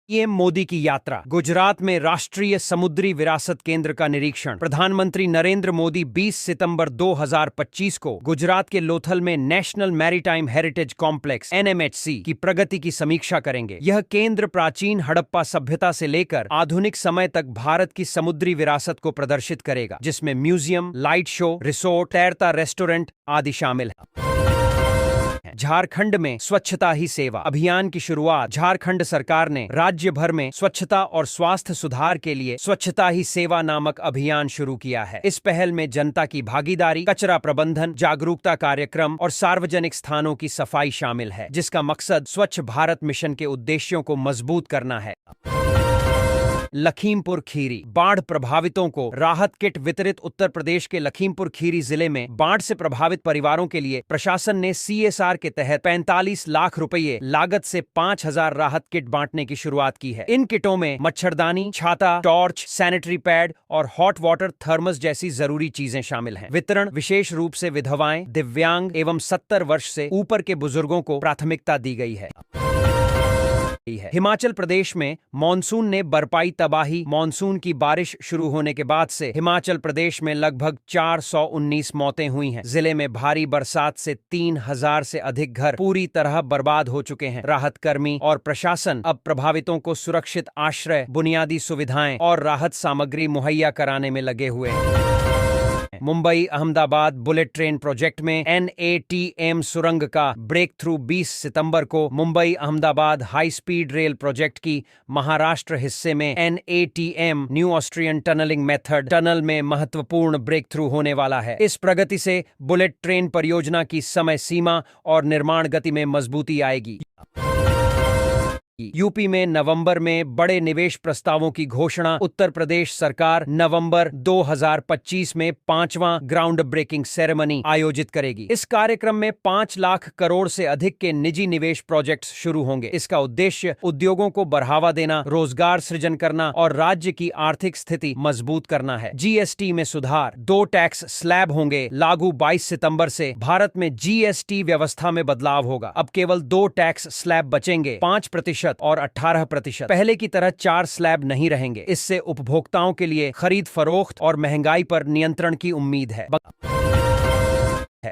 PM Modi की यात्रा। गुजरात में राष्ट्रीय समुद्री विरासत केंद्र का निरीक्षण। प्रधानमंत्री नरेंद्र मोदी 20 सितंबर 2025 को गुजरात के लोथल में नेशनल मैरीटाइम हेरिटेज कॉम्प्लेक्स (एनएमएचसी) की प्रगति की समीक्षा करेंगे। यह केंद्र प्राचीन हड़प्पा सभ्यता से लेकर आधुनिक समय तक भारत की समुद्री विरासत को प्रदर्शित करेगा, जिसमें म्यूजियम, लाइट शो, रिसोर्ट, तैरता रेस्टोरेंट आदि शामिल है। झारखंड में स्वच्छता ही सेवा अभियान की शुरुआत। झारखंड सरकार ने राज्य भर में स्वच्छता और स्वास्थ्य सुधार के लिए स्वच्छता ही सेवा नामक अभियान शुरू किया है। इस पहल में जनता की भागीदारी, कचरा प्रबंधन, जागरूकता कार्यक्रम और सार्वजनिक स्थानों की सफाई शामिल है, जिसका मकसद स्वच्छ भारत मिशन के उद्देश्यों को मजबूत करना है। लखीमपुर खीरी बाढ़ प्रभावितों को राहत किट वितरित। उत्तर प्रदेश के लखीमपुर खीरी जिले में बाढ़ से प्रभावित परिवारों के लिए प्रशासन ने सीएसआर के तहत 45 लाख रुपए लागत से 5000 राहत किट बांटने की शुरुआत की है। इन किटों में मच्छरदानी, छाता, टॉर्च, सैनिटरी पैड और हॉट वाटर थर्मस जैसी जरूरी चीजें शामिल हैं। वितरण विशेष रूप से विधवाएं, दिव्यांग एवं 70 वर्ष से ऊपर के बुजुर्गों को प्राथमिकता दी गई है। हिमाचल प्रदेश में मॉनसून ने बरपाई तबाही। मॉनसून की बारिश शुरू होने के बाद से हिमाचल प्रदेश में लगभग 419 मौतें हुई हैं। जिले में भारी बरसात से 3000 से अधिक घर पूरी तरह बर्बाद हो चुके हैं। राहत कर्मी और प्रशासन अब प्रभावितों को सुरक्षित आश्रय, बुनियादी सुविधाएं और राहत सामग्री मुहैया कराने में लगे हुए हैं। Mumbai Ahmedabad bullet train project में एनएटीएम सुरंग का ब्रेक थ्रू। 20 सितंबर को Mumbai Ahmedabad high speed rail project की महाराष्ट्र हिस्से में NATM new Austrian tunnelling method tunnel में महत्वपूर्ण ब्रेक थ्रू होने वाला है। इस प्रगति से बुलेट ट्रेन परियोजना की समय सीमा और निर्माण गति में मजबूती आएगी। यूपी में नवंबर में बड़े निवेश प्रस्तावों की घोषणा। उत्तर प्रदेश सरकार नवंबर 2025 में 5वां ग्राउंड ब्रेकिंग सेरेमनी आयोजित करेगी। इस कार्यक्रम में 5 लाख करोड़ से अधिक के निजी निवेश प्रोजेक्ट्स शुरू होंगे। इसका उद्देश्य उद्योगों को बढ़ावा देना, रोजगार सृजन करना और राज्य की आर्थिक स्थिति मजबूत करना है। जीएसटी में सुधार। 2 टैक्स स्लैब होंगे लागू। 22 सितंबर से भारत में जीएसटी व्यवस्था में बदलाव होगा। अब केवल 2 टैक्स स्लैब बचेंगे, 5% और 18%। पहले की तरह 4 स्लैब नहीं रहेंगे। इससे उपभोक्ताओं के लिए खरीद फरोख्त और महंगाई पर नियंत्रण की उम्मीद है।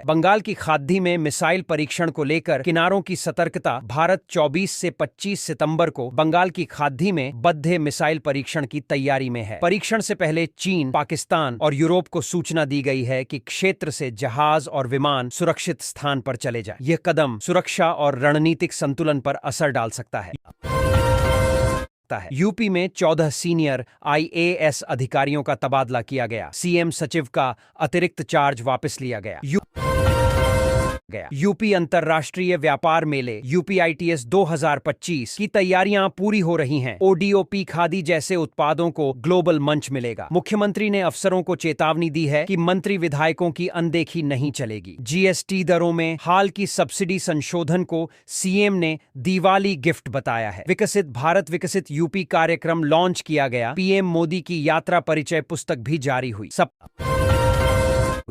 बंगाल की खाड़ी में मिसाइल परीक्षण को लेकर किनारों की सतर्कता। भारत 24 से 25 सितंबर को बंगाल की खाड़ी में बद्धे मिसाइल परीक्षण की तैयारी में है। परीक्षण से पहले चीन, पाकिस्तान और यूरोप को सूचना दी गई है कि क्षेत्र से जहाज और विमान सुरक्षित स्थान पर चले जाएं। यह कदम सुरक्षा और रणनीतिक संतुलन पर असर डाल सकता है। यूपी में 14 सीनियर आईएएस अधिकारियों का तबादला किया गया। सीएम सचिव का अतिरिक्त चार्ज वापस लिया गया। यूपी अंतर्राष्ट्रीय व्यापार मेले यूपीआईटीएस 2025 की तैयारियां पूरी हो रही हैं। ओडीओपी खादी जैसे उत्पादों को ग्लोबल मंच मिलेगा। मुख्यमंत्री ने अफसरों को चेतावनी दी है कि मंत्री विधायकों की अनदेखी नहीं चलेगी। जीएसटी दरों में हाल की सब्सिडी संशोधन को सीएम ने दिवाली गिफ्ट बताया है। विकसित भारत विकसित यूपी कार्यक्रम लॉन्च किया गया। पीएम मोदी की यात्रा परिचय पुस्तक भी जारी हुई।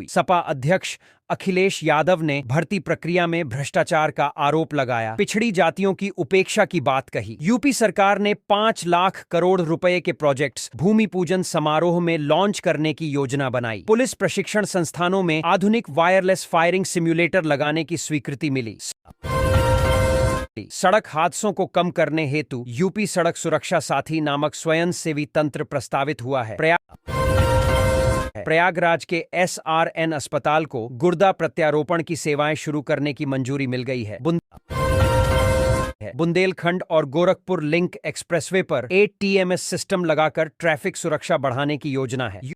सपा अध्यक्ष अखिलेश यादव ने भर्ती प्रक्रिया में भ्रष्टाचार का आरोप लगाया। पिछड़ी जातियों की उपेक्षा की बात कही। यूपी सरकार ने 5 लाख करोड़ रुपए के प्रोजेक्ट्स भूमि पूजन समारोह में लॉन्च करने की योजना बनाई। पुलिस प्रशिक्षण संस्थानों में आधुनिक वायरलेस फायरिंग सिम्युलेटर लगाने की स्वीकृति मिली। सड़क हादसों को कम करने हेतु यूपी सड़क सुरक्षा साथी नामक स्वयंसेवी तंत्र प्रस्तावित हुआ है। प्रयागराज के एसआरएन अस्पताल को गुर्दा प्रत्यारोपण की सेवाएं शुरू करने की मंजूरी मिल गई है। बुंदेलखंड और गोरखपुर लिंक एक्सप्रेसवे पर 8 टीएमएस सिस्टम लगाकर ट्रैफिक सुरक्षा बढ़ाने की योजना है।